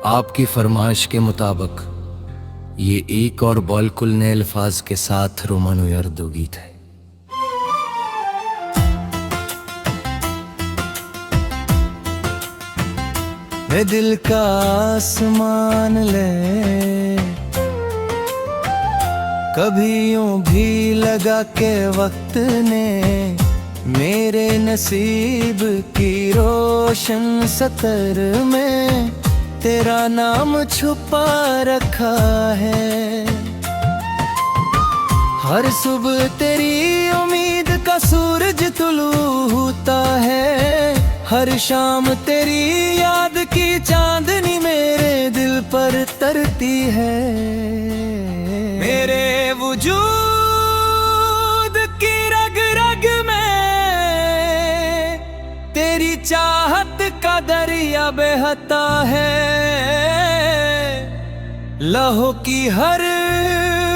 आपकी फरमाइश के मुताबिक ये एक और बिल्कुल नए अल्फाज के साथ रोमानो उर्दू गीत है। मैं दिल का आसमान ले कभी यूं भी लगा के वक्त ने मेरे नसीब की रोशन सतर में तेरा नाम छुपा रखा है। हर सुबह तेरी उम्मीद का सूरज तुलू होता है, हर शाम तेरी याद की चांदनी मेरे दिल पर तरती है। मेरे वजूद की रग रग में तेरी चाहत का दरिया बहता है। लहू की हर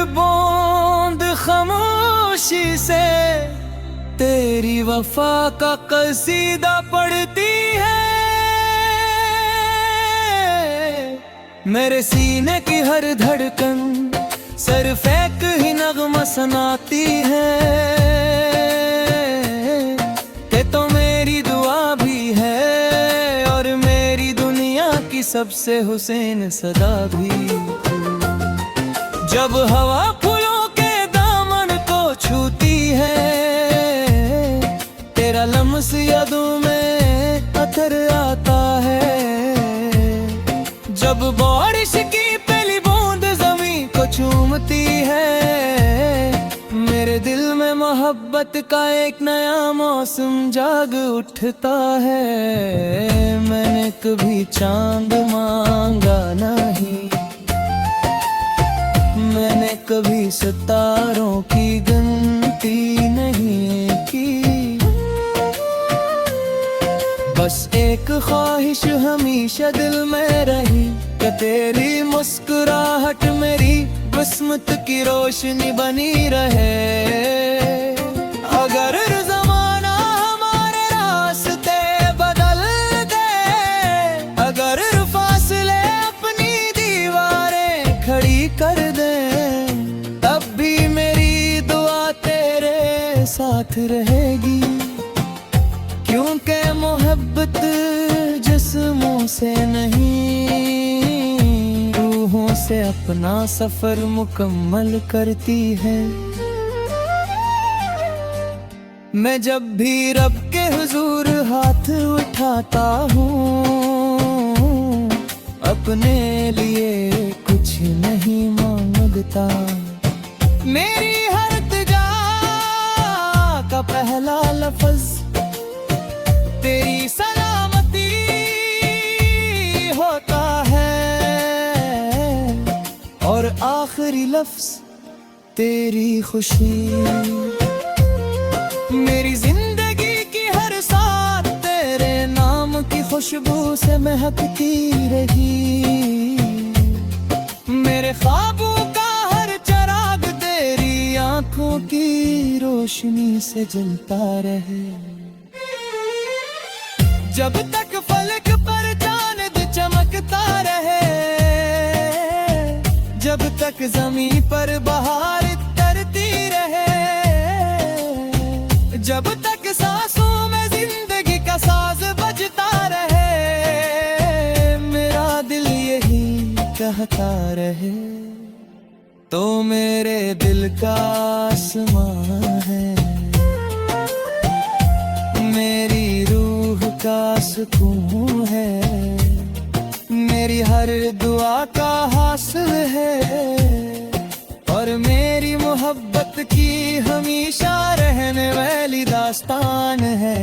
बूंद खामोशी से तेरी वफा का कसीदा पढ़ती है। मेरे सीने की हर धड़कन सर फेंक ही नगमा सुनाती है कि तो मेरी दुआ भी है और मेरी दुनिया की सबसे हुसैन सदा भी। जब हवा फूलों के दामन को छूती है तेरा लम्स यादों में अतर आता है। जब बारिश की पहली बूंद ज़मीं को चूमती है मेरे दिल में मोहब्बत का एक नया मौसम जाग उठता है। मैंने कभी चांद मांगा नहीं, मैंने कभी सितारों की गिनती नहीं की, बस एक ख्वाहिश हमेशा दिल में रही कि तेरी मुस्कुराहट मेरी किस्मत की रोशनी बनी रहे। अगर ज़माना हमारे रास्ते बदल दे, अगर फासले अपनी दीवारें खड़ी कर दे, तब भी मेरी दुआ तेरे साथ रहेगी। क्योंकि मोहब्बत जिस्मों से नहीं रूहों से अपना सफर मुकम्मल करती है। मैं जब भी रब के हुजूर हाथ उठाता हूँ अपने लिए कुछ नहीं मांगता। मेरी हर तिजा का पहला लफ्ज तेरी सलामती होता है और आखिरी लफ्ज तेरी खुशी। मेरी जिंदगी की हर सांस तेरे नाम की खुशबू से महकती रही। मेरे ख्वाबों का हर चिराग तेरी आंखों की रोशनी से जलता रहे। जब तक फलक पर चांद चमकता रहे, जब तक जमीन पर बहार तरती रहे, जब तक सांसों में जिंदगी का साज बजता रहे, मेरा दिल यही कहता रहे। तो मेरे दिल का आसमां है, मेरी रूह का सुकून है, मेरी हर दुआ का हासिल है और मेरी मोहब्बत की हमेशा रहने वाली दास्तान है।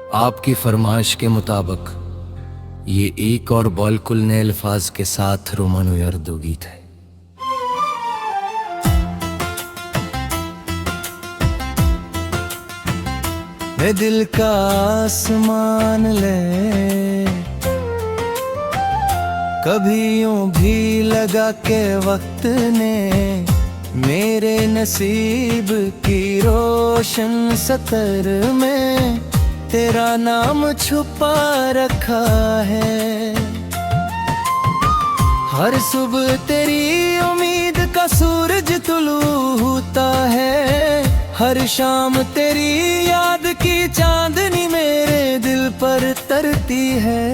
आपकी फरमाइश के मुताबिक ये एक और बिल्कुल नए अल्फाज के साथ रोमानो उर्दू गीत है। मैं दिल का आसमान ले कभी यूं भी लगा के वक्त ने मेरे नसीब की रोशन सतर में तेरा नाम छुपा रखा है। हर सुबह तेरी उम्मीद का सूरज तुलू होता है, हर शाम तेरी याद की चांदनी मेरे दिल पर तरती है।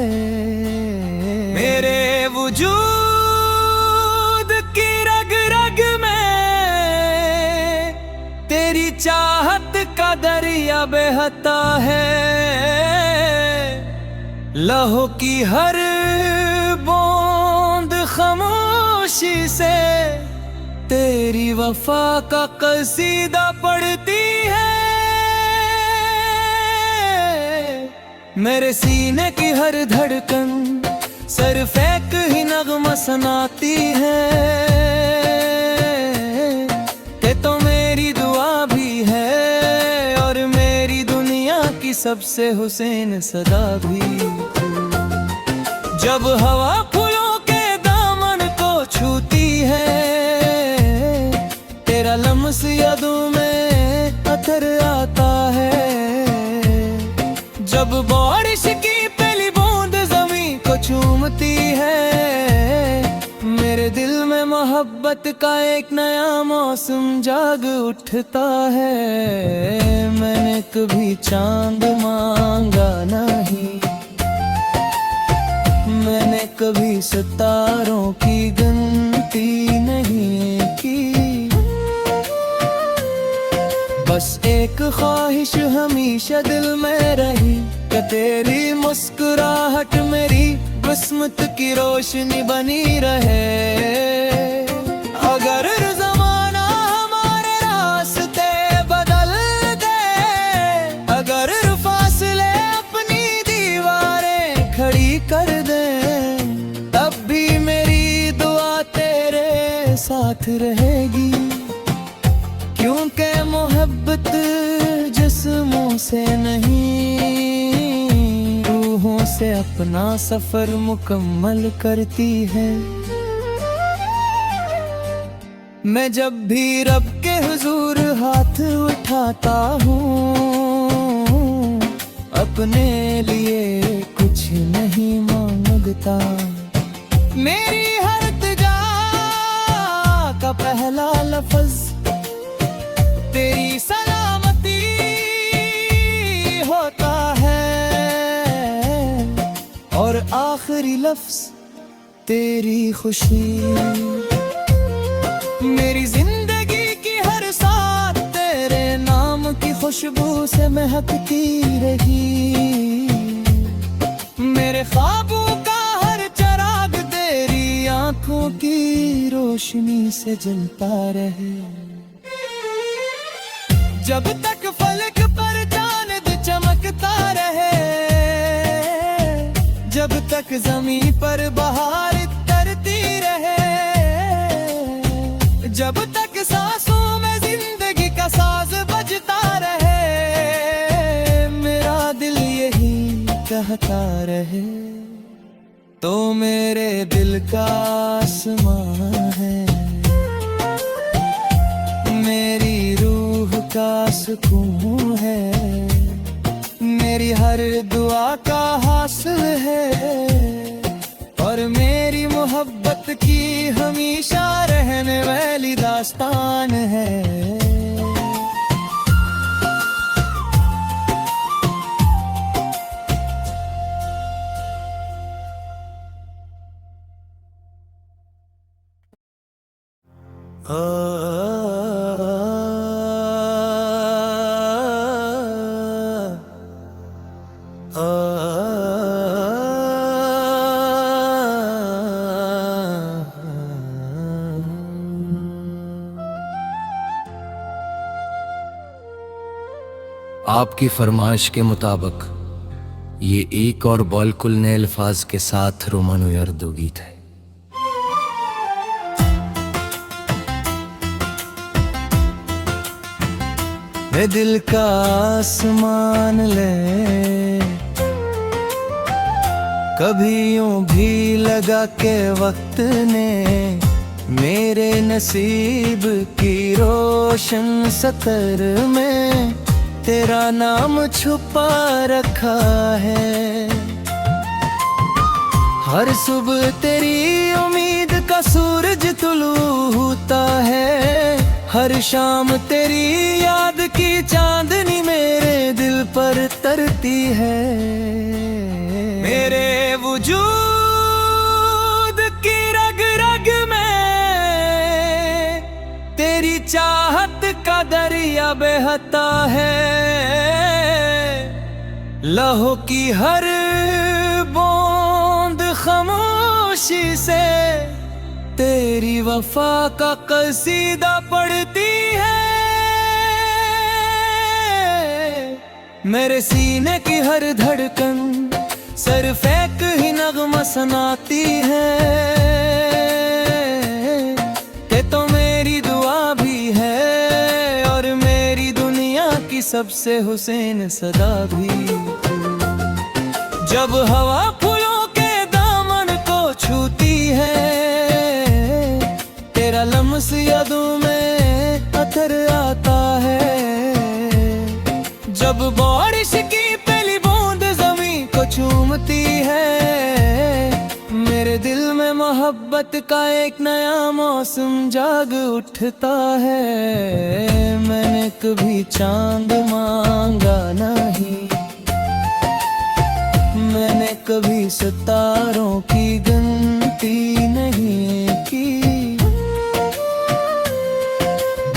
मेरे वजूद की रग रग में तेरी चाहत का दरिया बहता है। लहू की हर बूंद खामोशी से तेरी वफा का कसीदा पढ़ती है। मेरे सीने की हर धड़कन सर फेंक ही नगमा सुनाती है कि तो मेरी दुआ भी है और मेरी दुनिया की सबसे हुसैन सदा भी। जब हवा फूलों के दामन को छूती है तेरा लम्स यादों में अतर आता है। जब बारिश की पहली बूंद जमीन को चूमती है मेरे दिल में मोहब्बत का एक नया मौसम जाग उठता है। मैंने कभी चांद मांगा नहीं, मैंने कभी सितारों की गिनती नहीं की, बस एक ख्वाहिश हमेशा दिल में रही कि तेरी मुस्कुराहट मेरी किस्मत की रोशनी बनी रहे। अगर ज़माना हमारे रास्ते बदल दे, अगर फासले अपनी दीवारें खड़ी कर दे, तब भी मेरी दुआ तेरे साथ रहेगी। क्योंकि मोहब्बत जिस्मों से नहीं रूहों से अपना सफर मुकम्मल करती है। मैं जब भी रब के हुजूर हाथ उठाता हूँ अपने लिए कुछ नहीं मांगता। मेरी हर तिजा का पहला लफ्ज तेरी सलामती होता है और आखिरी लफ्ज तेरी खुशी। मेरी जिंदगी की हर सांस तेरे नाम की खुशबू से महकती रही। मेरे ख्वाबों का हर चिराग तेरी आंखों की रोशनी से जलता रहे। जब तक फलक पर चांद चमकता रहे, जब तक जमीन पर बहार तरती रहे, जब तक सांसों में जिंदगी का साज बजता रहे, मेरा दिल यही कहता रहे। तो मेरे दिल का आसमां है, मेरी रूह का सुकून है, मेरी हर दुआ का हासिल है और मेरी मोहब्बत की हमेशा रहने वाली दास्तान है। आपकी फरमाइश के मुताबिक ये एक और बिल्कुल नए अल्फाज के साथ रोमानो यर्दो गीत है। मैं दिल का आसमान ले कभी यूं भी लगा के वक्त ने मेरे नसीब की रोशन सतर में तेरा नाम छुपा रखा है। हर सुबह तेरी उम्मीद का सूरज तुलू होता है, हर शाम तेरी याद की चांदनी मेरे दिल पर तरती है। मेरे वजूद की रग रग में तेरी चाहत का दरिया बहता है। लहू की हर बूंद खामोशी से तेरी वफा का कसीदा पढ़ती है। मेरे सीने की हर धड़कन सर फेंक ही नगमा सुनाती है कि तो मेरी दुआ भी है और मेरी दुनिया की सबसे हुसैन सदा भी। जब हवा फूलों के दामन को छूती है तेरा लम्स यादों में अतर आता है। जब बारिश की पहली बूंद जमीन को चूमती है मेरे दिल में मोहब्बत का एक नया मौसम जाग उठता है। मैंने कभी चांद मांगा नहीं, मैंने कभी सितारों की गिनती नहीं की,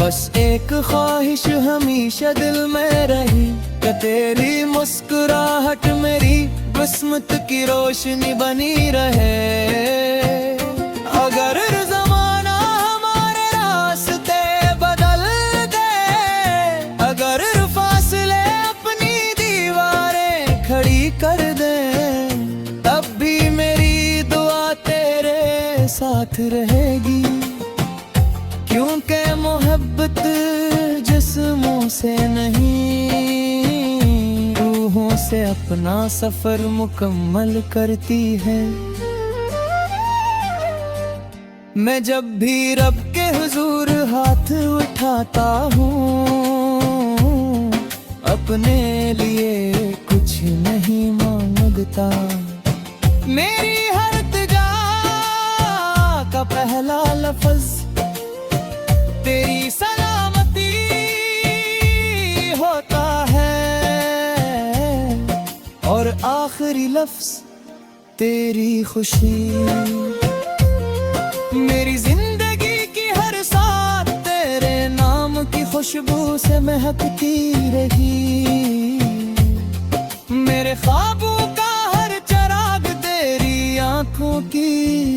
बस एक ख्वाहिश हमेशा दिल में रही कि तेरी मुस्कुराहट मेरी किस्मत की रोशनी बनी रहे। अगर ज़माना हमारे रास्ते बदल दे, अगर फासले अपनी दीवारें खड़ी कर दे, तब भी मेरी दुआ तेरे साथ रहेगी। क्योंकि मोहब्बत जिस्मों से नहीं रूहों से अपना सफर मुकम्मल करती है। मैं जब भी रब के हुजूर हाथ उठाता हूँ अपने लिए कुछ नहीं मांगता। मेरी हर तिजा का पहला लफ्ज़ तेरी सलामती होता है और आखिरी लफ्ज़ तेरी खुशी। मेरी जिंदगी की हर सांस तेरे नाम की खुशबू से महकती रही। मेरे ख्वाबों का हर चिराग तेरी आंखों की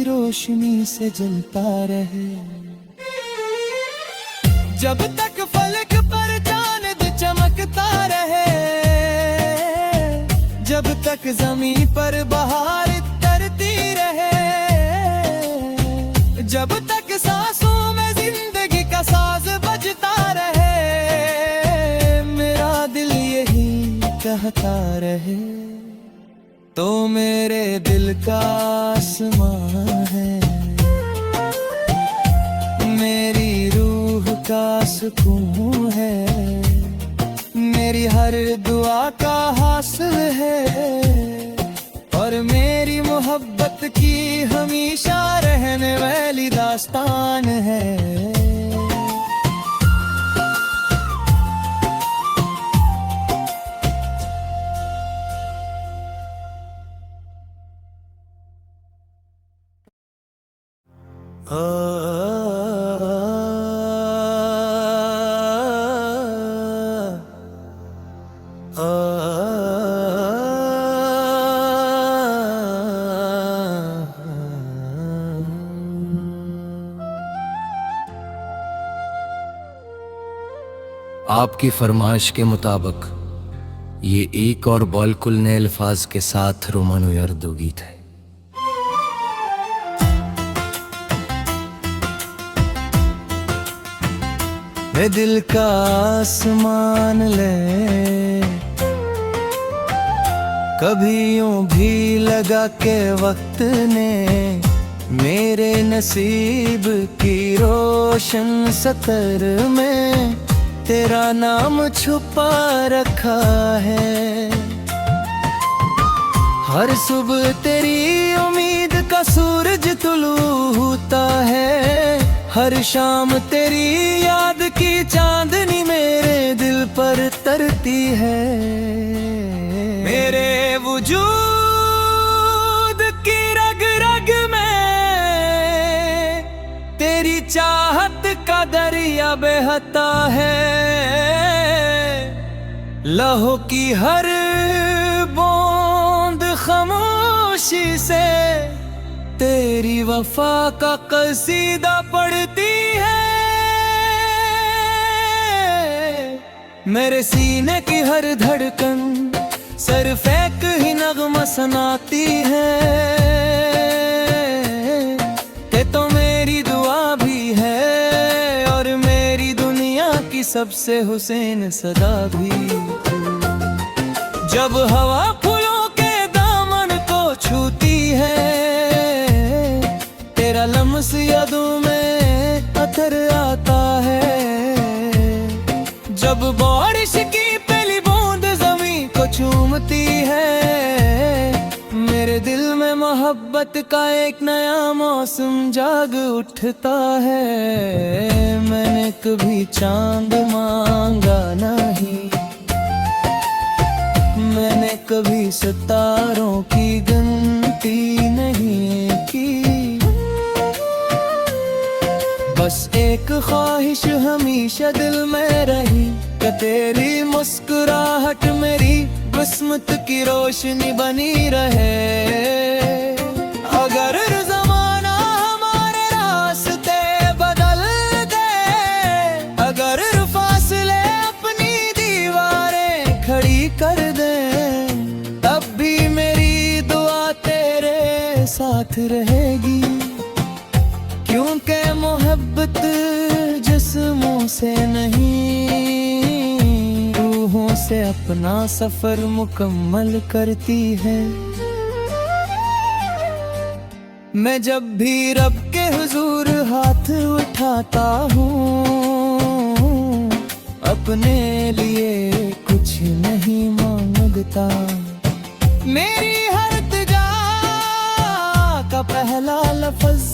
रोशनी से जलता रहे। जब तक फलक पर चांद चमकता रहे, जब तक जमीन पर बहार तरती रहे, जब तक सांसों में जिंदगी का साज बजता रहे, मेरा दिल यही कहता रहे तो मेरे दिल का आसमां है, मेरी का सुकून है, मेरी हर दुआ का हासिल है और मेरी मोहब्बत की हमेशा रहने वाली दास्तान है। आपकी फरमाइश के मुताबिक ये एक और बॉलकुल नए अल्फाज के साथ रोमानो यार्दो गीत है। मैं दिल का आसमान ले कभी यूं भी लगा के वक्त ने मेरे नसीब की रोशन सतर में तेरा नाम छुपा रखा है। हर सुबह तेरी उम्मीद का सूरज तुलू होता है, हर शाम तेरी याद की चांदनी मेरे दिल पर तरती है। मेरे वजूद की रग रग में तेरी चाहत का दरिया बहता है। लहू की हर बूंद खामोशी से तेरी वफा का कसीदा पढ़ती है। मेरे सीने की हर धड़कन सर फेंक ही नगमा सुनाती है। ते तो मेरी दुआ भी है और मेरी दुनिया की सबसे हुसैन सदा भी। जब हवा फूलों के दामन को छूती है, तेरा लम्स यादों में अतर आता है। जब बारिश की पहली बूंद जमीन को चूमती है, मेरे दिल में मोहब्बत का एक नया मौसम जाग उठता है। मैंने कभी चांद मांगा नहीं, मैंने कभी सितारों की गिनती नहीं की। बस एक ख्वाहिश हमेशा दिल में रही कि तेरी मुस्कुराहट मेरी किस्मत की रोशनी बनी रहे। अगर ज़माना हमारे रास्ते बदल दे, अगर फासले अपनी दीवारें खड़ी कर दे, तब भी मेरी दुआ तेरे साथ रहेगी। क्योंकि मोहब्बत जिस्मों से नहीं, रूहों से अपना सफर मुकम्मल करती है। मैं जब भी रब के हुजूर हाथ उठाता हूँ, अपने लिए कुछ नहीं मांगता। मेरी हर इल्तिजा का पहला लफ्ज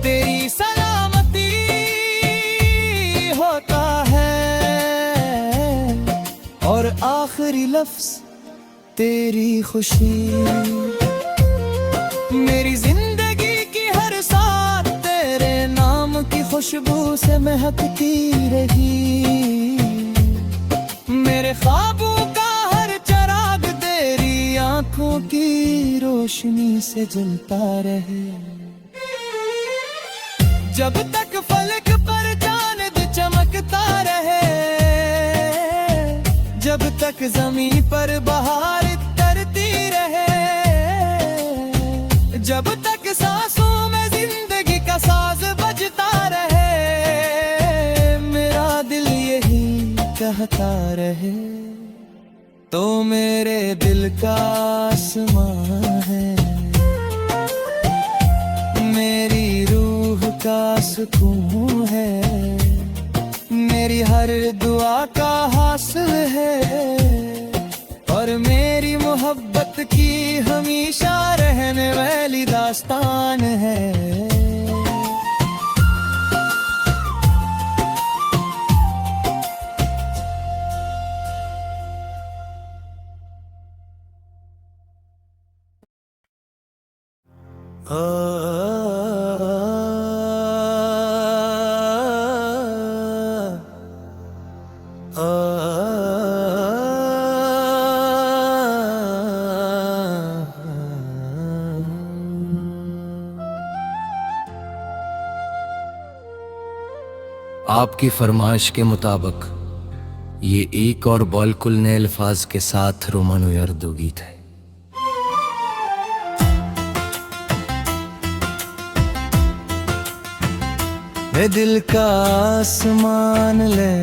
तेरी सलामती होता है और आखिरी लफ्ज तेरी खुशी। मेरी जिंदगी की हर सांस तेरे नाम की खुशबू से महकती रही। मेरे ख्वाबों का हर चिराग तेरी आंखों की रोशनी से जलता रहे। जब तक फलक पर चांद चमकता रहे, जब तक जमीन पर बहार तरती रहे, जब तक सांसों में जिंदगी का साज बजता रहे, मेरा दिल यही कहता रहे। तो मेरे दिल का आसमां है, मेरी रूह का सुकून है, मेरी हर दुआ का हासिल है और मेरी मोहब्बत की हमेशा रहने वाली दास्तान है। आपकी फरमाइश के मुताबिक ये एक और बॉलकुल नए अल्फाज के साथ रोमन उर्दू गीत है। ए दिल का आसमान ले,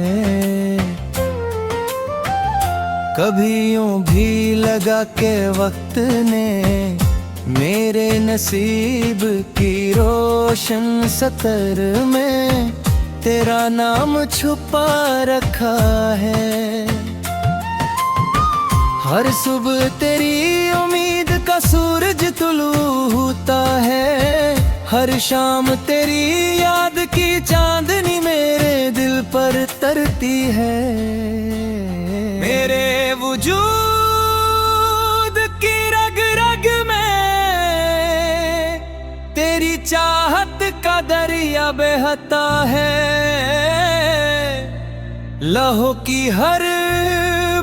कभी यूं भी लगा के वक्त ने मेरे नसीब की रोशन सतर में तेरा नाम छुपा रखा है। हर सुबह तेरी उम्मीद का सूरज तुलू होता है, हर शाम तेरी याद की चांदनी मेरे दिल पर तरती है। मेरे वजूद की रग रग में तेरी चाहत का दरिया बहता है। लहू की हर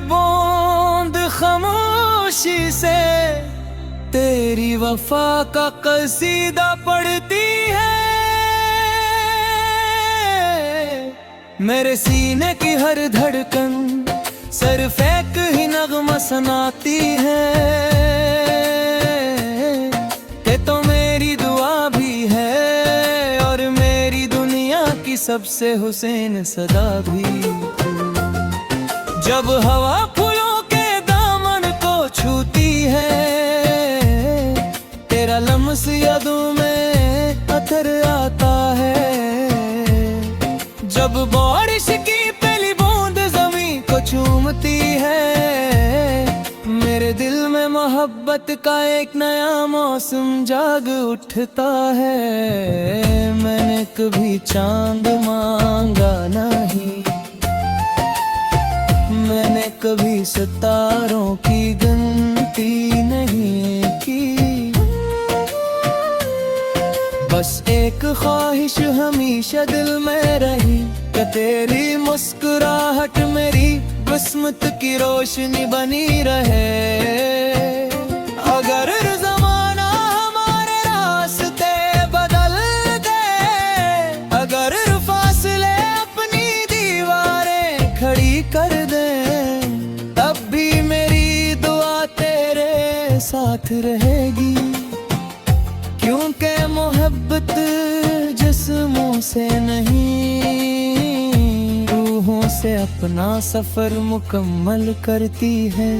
बूंद खामोशी से तेरी वफा का कसीदा पढ़ती है। मेरे सीने की हर धड़कन सर फेंक ही नगमा सुनाती है। ते तो मेरी दुआ भी है और मेरी दुनिया की सबसे हुसैन सदा भी। जब हवा फूलों के दामन को छूती है, तेरा लम्स यादों में अथर आता है। जब बारिश की पहली बूंद जमीन को चूमती है, मेरे दिल में मोहब्बत का एक नया मौसम जाग उठता है। मैंने कभी चांद मांगा नहीं, मैंने कभी सितारों की गिनती नहीं की। बस एक ख्वाहिश हमेशा दिल में रही कि तेरी मुस्कुराहट मेरी किस्मत की रोशनी बनी रहे। अगर ज़माना हमारे रास्ते बदल दे, अगर फासले अपनी दीवारें खड़ी कर दे, तब भी मेरी दुआ तेरे साथ रहेगी। क्योंकि मोहब्बत जिस्मों से नहीं, रूहों से अपना सफर मुकम्मल करती है।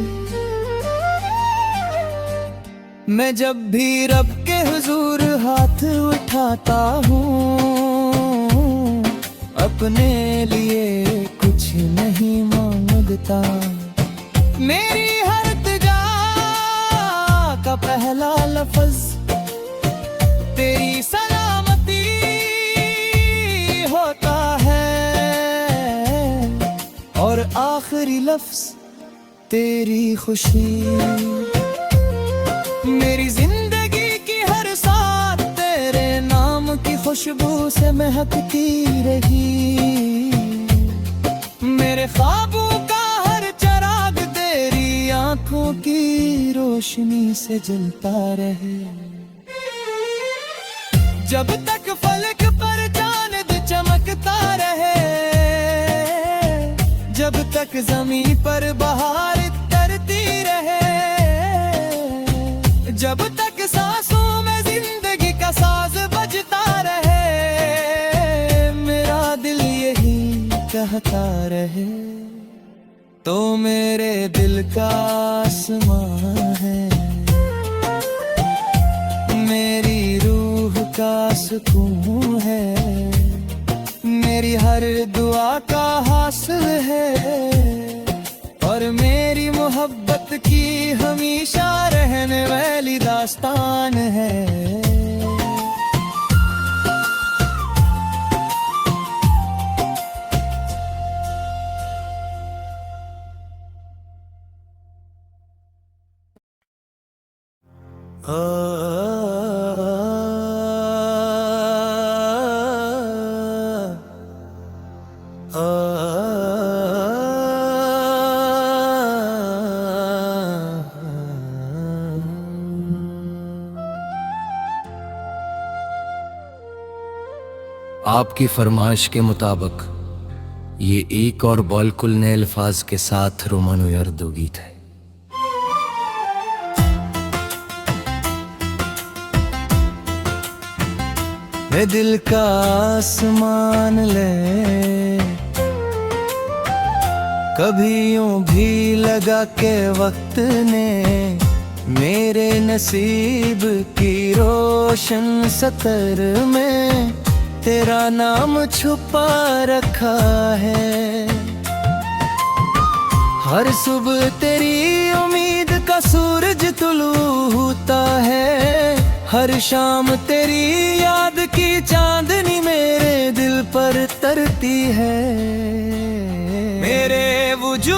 मैं जब भी रब के हुजूर हाथ उठाता हूँ, अपने लिए कुछ नहीं मांगता। मेरी हर इल्तिजा का पहला लफ्ज तेरी सलामती होता है और आखिरी लफ्ज तेरी खुशी। मेरी जिंदगी की हर सांस तेरे नाम की खुशबू से महकती रही। मेरे ख्वाबों का हर चिराग तेरी आंखों की रोशनी से जलता रहे। जब तक फलक पर चांद चमकता रहे, जब तक जमीन पर बहार तरती रहे, जब तक सांसों में जिंदगी का साज बजता रहे, मेरा दिल यही कहता रहे। तो मेरे दिल का आसमां है, मेरी रूह का सुकून है, मेरी हर दुआ का हासिल है और मेरी मोहब्बत की हमेशा रहने वाली दास्तान है। आपकी फरमाइश के मुताबिक ये एक और बॉलकुल नए अल्फाज के साथ रोमानो यर्दो गीत है। मैं दिल का आसमान ले कभी यूं भी लगा के वक्त ने मेरे नसीब की रोशन सतर में तेरा नाम छुपा रखा है। हर सुबह तेरी उम्मीद का सूरज तुलू होता है, हर शाम तेरी याद की चांदनी मेरे दिल पर तरती है। मेरे वजूद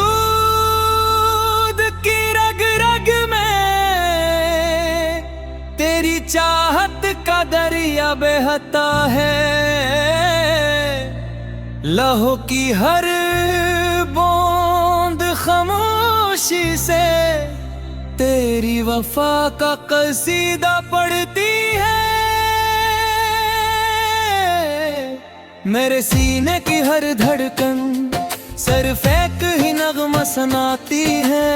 की रग रग में तेरी चाहत का दरिया बहता है। लहू की हर बूंद खामोशी से तेरी वफा का कसीदा पढ़ती है। मेरे सीने की हर धड़कन सर फेंक ही नगमा सुनाती है।